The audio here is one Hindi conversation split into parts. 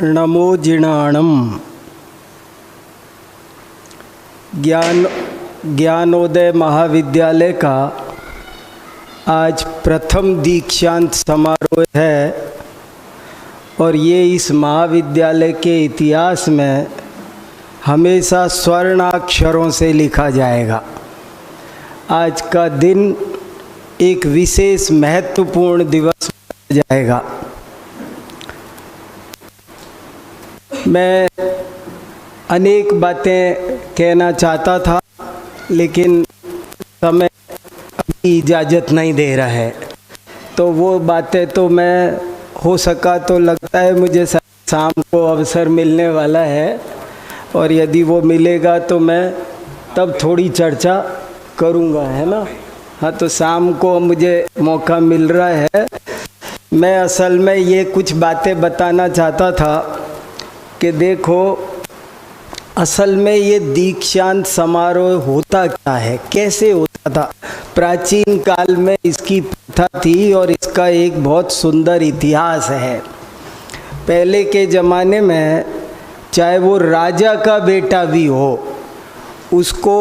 नमो जिणाणम्। ज्ञानोदय महाविद्यालय का आज प्रथम दीक्षांत समारोह है और ये इस महाविद्यालय के इतिहास में हमेशा स्वर्णाक्षरों से लिखा जाएगा। आज का दिन एक विशेष महत्वपूर्ण दिवस माना जाएगा। मैं अनेक बातें कहना चाहता था लेकिन समय अभी इजाज़त नहीं दे रहा है, तो वो बातें तो मैं हो सका तो लगता है मुझे शाम को अवसर मिलने वाला है और यदि वो मिलेगा तो मैं तब थोड़ी चर्चा करूँगा, है ना। हाँ, तो शाम को मुझे मौका मिल रहा है। मैं असल में ये कुछ बातें बताना चाहता था कि देखो, असल में ये दीक्षांत समारोह होता क्या है, कैसे होता था। प्राचीन काल में इसकी प्रथा थी और इसका एक बहुत सुंदर इतिहास है। पहले के ज़माने में चाहे वो राजा का बेटा भी हो, उसको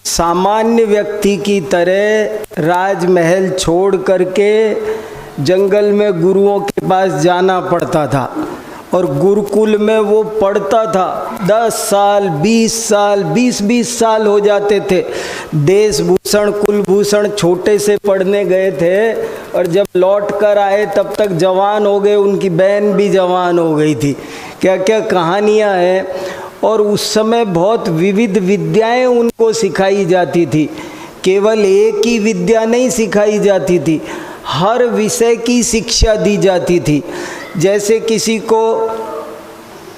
सामान्य व्यक्ति की तरह राजमहल छोड़ करके जंगल में गुरुओं के पास जाना पड़ता था और गुरुकुल में वो पढ़ता था। 10 साल 20 साल 20-20 साल हो जाते थे। देशभूषण कुलभूषण छोटे से पढ़ने गए थे और जब लौट कर आए तब तक जवान हो गए, उनकी बहन भी जवान हो गई थी। क्या क्या कहानियाँ हैं। और उस समय बहुत विविध विद्याएं उनको सिखाई जाती थी। केवल एक ही विद्या नहीं सिखाई जाती थी, हर विषय की शिक्षा दी जाती थी। जैसे किसी को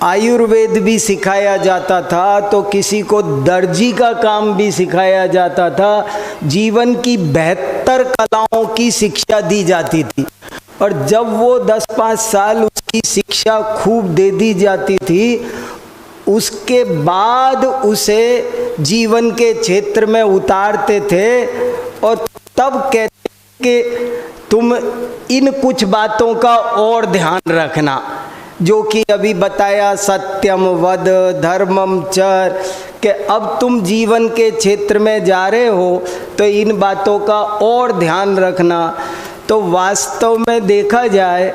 आयुर्वेद भी सिखाया जाता था तो किसी को दर्जी का काम भी सिखाया जाता था। जीवन की बेहतर कलाओं की शिक्षा दी जाती थी और जब वो 10-5 साल उसकी शिक्षा खूब दे दी जाती थी, उसके बाद उसे जीवन के क्षेत्र में उतारते थे और तब कहते कि तुम इन कुछ बातों का और ध्यान रखना, जो कि अभी बताया, सत्यम वद धर्मम चर, कि अब तुम जीवन के क्षेत्र में जा रहे हो तो इन बातों का और ध्यान रखना। तो वास्तव में देखा जाए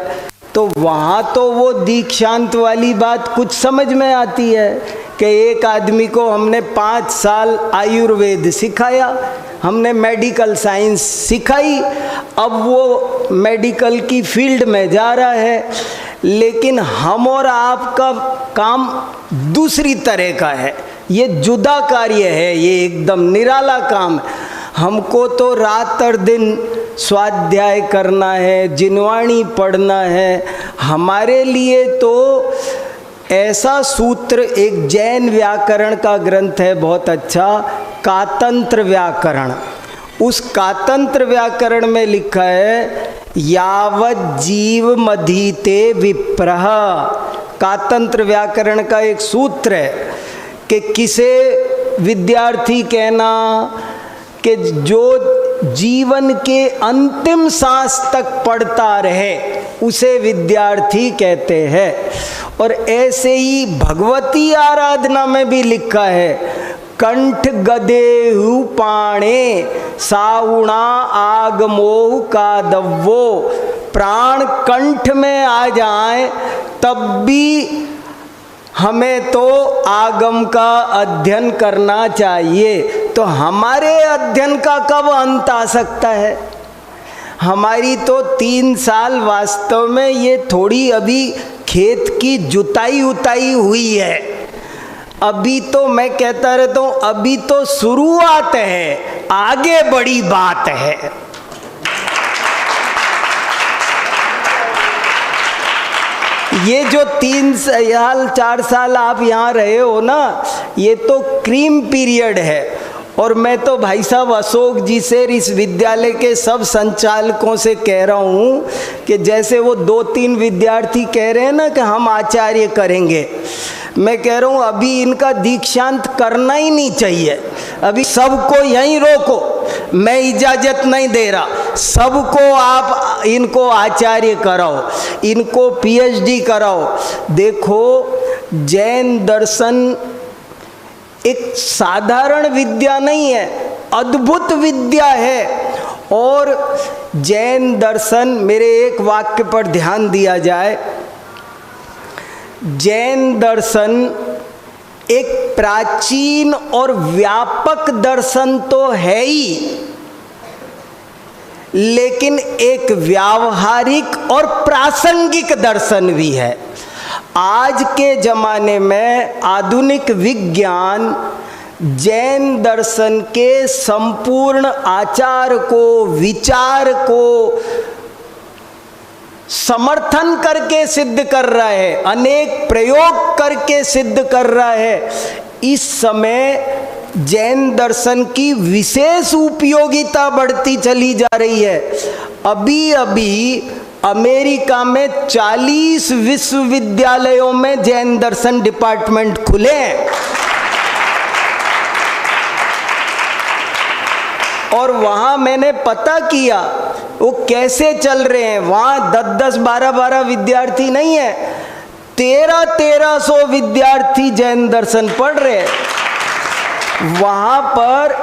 तो वहाँ तो वो दीक्षांत वाली बात कुछ समझ में आती है कि एक आदमी को हमने 5 साल आयुर्वेद सिखाया, हमने मेडिकल साइंस सिखाई, अब वो मेडिकल की फील्ड में जा रहा है। लेकिन हम और आपका काम दूसरी तरह का है, ये जुदा कार्य है, ये एकदम निराला काम है। हमको तो रात और दिन स्वाध्याय करना है, जिनवाणी पढ़ना है। हमारे लिए तो ऐसा सूत्र, एक जैन व्याकरण का ग्रंथ है बहुत अच्छा, कातंत्र व्याकरण। उस कातंत्र व्याकरण में लिखा है, यावत जीव मधीते विप्रः। कातंत्र व्याकरण का एक सूत्र है कि किसे विद्यार्थी कहना कि जो जीवन के अंतिम सांस तक पढ़ता रहे उसे विद्यार्थी कहते हैं। और ऐसे ही भगवती आराधना में भी लिखा है, कंठ गदेहु पाणे साउणा आगमोह कादव्वो। प्राण कंठ में आ जाए तब भी हमें तो आगम का अध्ययन करना चाहिए। तो हमारे अध्ययन का कब अंत आ सकता है? हमारी तो 3 साल वास्तव में ये थोड़ी अभी खेत की जुताई उताई हुई है। अभी तो मैं कहता रहता हूँ, अभी तो शुरुआत है, आगे बड़ी बात है। ये जो 3 साल 4 साल आप यहाँ रहे हो ना, ये तो क्रीम पीरियड है। और मैं तो भाई साहब अशोक जी से, इस विद्यालय के सब संचालकों से कह रहा हूँ कि जैसे वो 2-3 विद्यार्थी कह रहे हैं ना कि हम आचार्य करेंगे, मैं कह रहा हूँ अभी इनका दीक्षांत करना ही नहीं चाहिए। अभी सबको यहीं रोको, मैं इजाज़त नहीं दे रहा। सबको आप इनको आचार्य कराओ, इनको पीएचडी कराओ। देखो, जैन दर्शन एक साधारण विद्या नहीं है, अद्भुत विद्या है। और जैन दर्शन, मेरे एक वाक्य पर ध्यान दिया जाए, जैन दर्शन एक प्राचीन और व्यापक दर्शन तो है ही, लेकिन एक व्यावहारिक और प्रासंगिक दर्शन भी है। आज के जमाने में आधुनिक विज्ञान जैन दर्शन के संपूर्ण आचार को, विचार को समर्थन करके सिद्ध कर रहा है, अनेक प्रयोग करके सिद्ध कर रहा है। इस समय जैन दर्शन की विशेष उपयोगिता बढ़ती चली जा रही है। अभी अभी अमेरिका में 40 विश्वविद्यालयों में जैन दर्शन डिपार्टमेंट खुले हैं और वहां मैंने पता किया वो कैसे चल रहे हैं। वहां 10-10, 12-12 विद्यार्थी नहीं है, 1300 विद्यार्थी जैन दर्शन पढ़ रहे हैं। वहां पर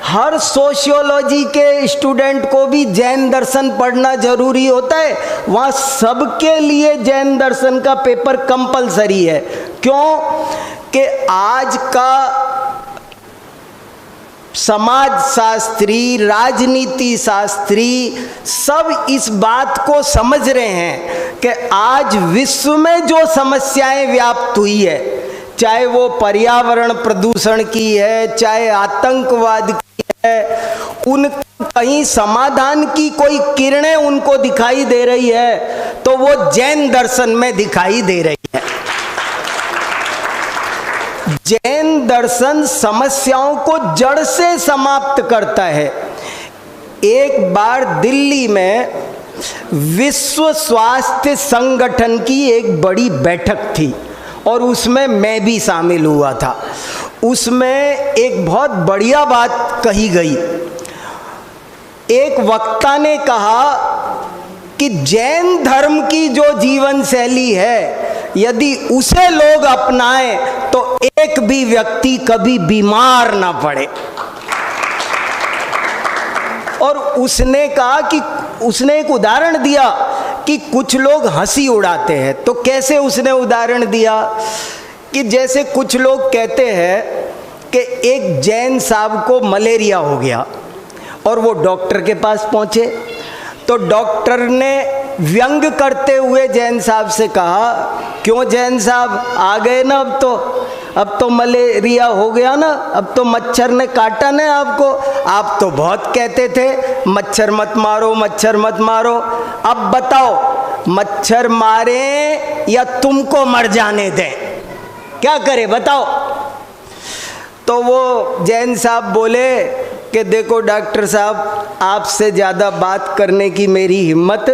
हर सोशियोलॉजी के स्टूडेंट को भी जैन दर्शन पढ़ना जरूरी होता है। वहाँ सबके लिए जैन दर्शन का पेपर कंपलसरी है। क्यों? कि आज का समाज शास्त्री, राजनीति शास्त्री सब इस बात को समझ रहे हैं कि आज विश्व में जो समस्याएं व्याप्त हुई है, चाहे वो पर्यावरण प्रदूषण की है, चाहे आतंकवाद की है, उनका कहीं समाधान की कोई किरणें उनको दिखाई दे रही है तो वो जैन दर्शन में दिखाई दे रही है। जैन दर्शन समस्याओं को जड़ से समाप्त करता है। एक बार दिल्ली में विश्व स्वास्थ्य संगठन की एक बड़ी बैठक थी और उसमें मैं भी शामिल हुआ था। उसमें एक बहुत बढ़िया बात कही गई। एक वक्ता ने कहा कि जैन धर्म की जो जीवन शैली है, यदि उसे लोग अपनाएं तो एक भी व्यक्ति कभी बीमार ना पड़े। और उसने कहा कि उसने एक उदाहरण दिया कि कुछ लोग हंसी उड़ाते हैं। तो कैसे उसने उदाहरण दिया कि जैसे कुछ लोग कहते हैं कि एक जैन साहब को मलेरिया हो गया और वो डॉक्टर के पास पहुंचे, तो डॉक्टर ने व्यंग करते हुए जैन साहब से कहा, क्यों जैन साहब आ गए ना, अब तो मलेरिया हो गया ना, अब तो मच्छर ने काटा ना आपको, आप तो बहुत कहते थे मच्छर मत मारो, मच्छर मत मारो, अब बताओ मच्छर मारे या तुमको मर जाने दें, क्या करें बताओ। तो वो जैन साहब बोले कि देखो डॉक्टर साहब, आपसे ज़्यादा बात करने की मेरी हिम्मत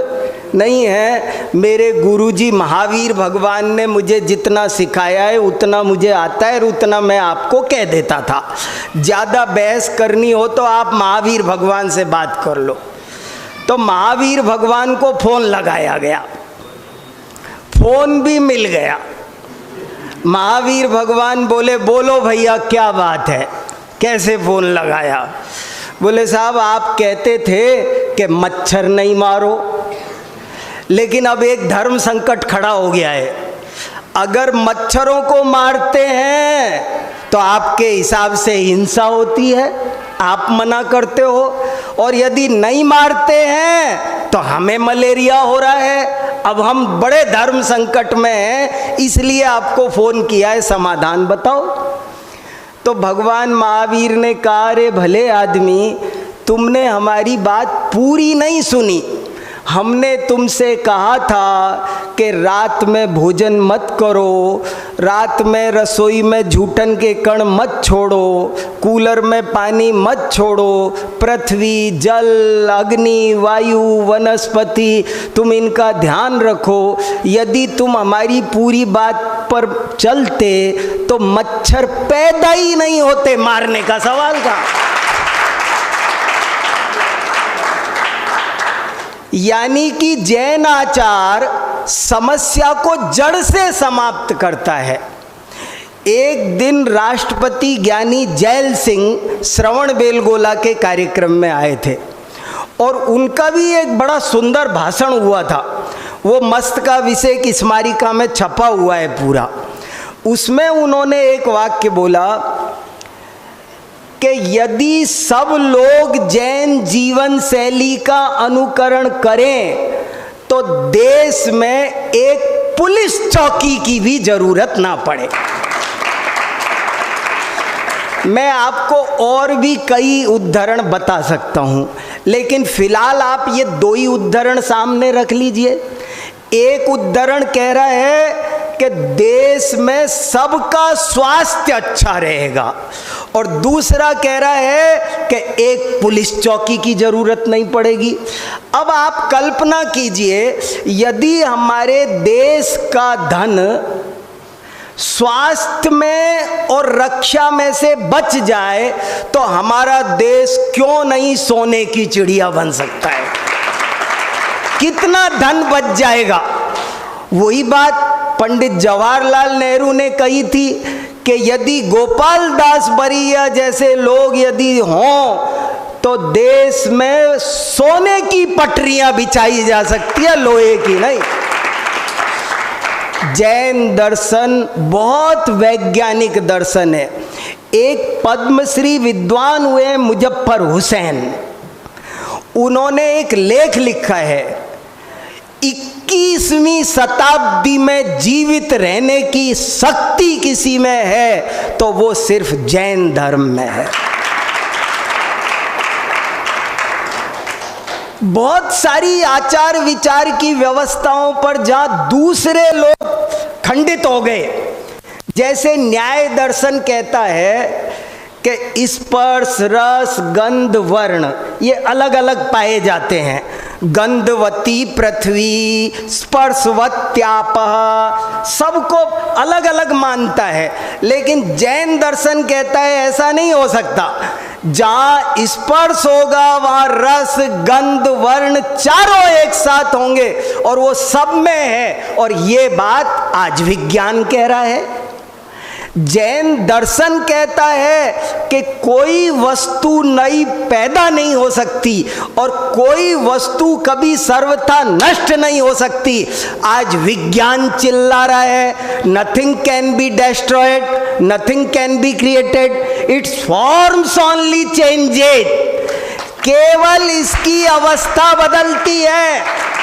नहीं है। मेरे गुरुजी महावीर भगवान ने मुझे जितना सिखाया है उतना मुझे आता है और उतना मैं आपको कह देता था। ज़्यादा बहस करनी हो तो आप महावीर भगवान से बात कर लो। तो महावीर भगवान को फ़ोन लगाया गया, फ़ोन भी मिल गया। महावीर भगवान बोले, बोलो भैया क्या बात है, कैसे फ़ोन लगाया? बोले साहब आप कहते थे कि मच्छर नहीं मारो, लेकिन अब एक धर्म संकट खड़ा हो गया है। अगर मच्छरों को मारते हैं तो आपके हिसाब से हिंसा होती है, आप मना करते हो, और यदि नहीं मारते हैं तो हमें मलेरिया हो रहा है। अब हम बड़े धर्म संकट में हैं, इसलिए आपको फ़ोन किया है, समाधान बताओ। तो भगवान महावीर ने कहा, अरे भले आदमी, तुमने हमारी बात पूरी नहीं सुनी। हमने तुमसे कहा था कि रात में भोजन मत करो, रात में रसोई में जूठन के कण मत छोड़ो, कूलर में पानी मत छोड़ो, पृथ्वी, जल, अग्नि, वायु, वनस्पति, तुम इनका ध्यान रखो। यदि तुम हमारी पूरी बात पर चलते तो मच्छर पैदा ही नहीं होते, मारने का सवाल था। यानी कि जैन आचार समस्या को जड़ से समाप्त करता है। एक दिन राष्ट्रपति ज्ञानी जैल सिंह श्रवण बेलगोला के कार्यक्रम में आए थे और उनका भी एक बड़ा सुंदर भाषण हुआ था। वो मस्तका विषय की स्मारिका में छपा हुआ है पूरा। उसमें उन्होंने एक वाक्य बोला कि यदि सब लोग जैन जीवन शैली का अनुकरण करें तो देश में एक पुलिस चौकी की भी जरूरत ना पड़े। मैं आपको और भी कई उदाहरण बता सकता हूं, लेकिन फिलहाल आप ये दो ही उदाहरण सामने रख लीजिए। एक उदाहरण कह रहा है कि देश में सबका स्वास्थ्य अच्छा रहेगा और दूसरा कह रहा है कि एक पुलिस चौकी की जरूरत नहीं पड़ेगी। अब आप कल्पना कीजिए, यदि हमारे देश का धन स्वास्थ्य में और रक्षा में से बच जाए तो हमारा देश क्यों नहीं सोने की चिड़िया बन सकता है। कितना धन बच जाएगा। वही बात पंडित जवाहरलाल नेहरू ने कही थी कि यदि गोपाल दास बरिया जैसे लोग यदि हों तो देश में सोने की पटरियां बिछाई जा सकती है, लोहे की नहीं। जैन दर्शन बहुत वैज्ञानिक दर्शन है। एक पद्मश्री विद्वान हुए मुजफ्फर हुसैन, उन्होंने एक लेख लिखा है, 21वीं शताब्दी में जीवित रहने की शक्ति किसी में है तो वो सिर्फ जैन धर्म में है। बहुत सारी आचार विचार की व्यवस्थाओं पर जहां दूसरे लोग खंडित हो गए, जैसे न्याय दर्शन कहता है कि स्पर्श रस गंध वर्ण ये अलग अलग पाए जाते हैं। गंधवती पृथ्वी, स्पर्शवत्यापः, सबको अलग अलग मानता है। लेकिन जैन दर्शन कहता है ऐसा नहीं हो सकता। जहां स्पर्श होगा वहां रस गंध वर्ण चारों एक साथ होंगे और वो सब में है। और ये बात आज विज्ञान कह रहा है। जैन दर्शन कहता है कि कोई वस्तु नई पैदा नहीं हो सकती और कोई वस्तु कभी सर्वथा नष्ट नहीं हो सकती। आज विज्ञान चिल्ला रहा है, nothing can be destroyed, nothing can be created, it's forms only changed. केवल इसकी अवस्था बदलती है।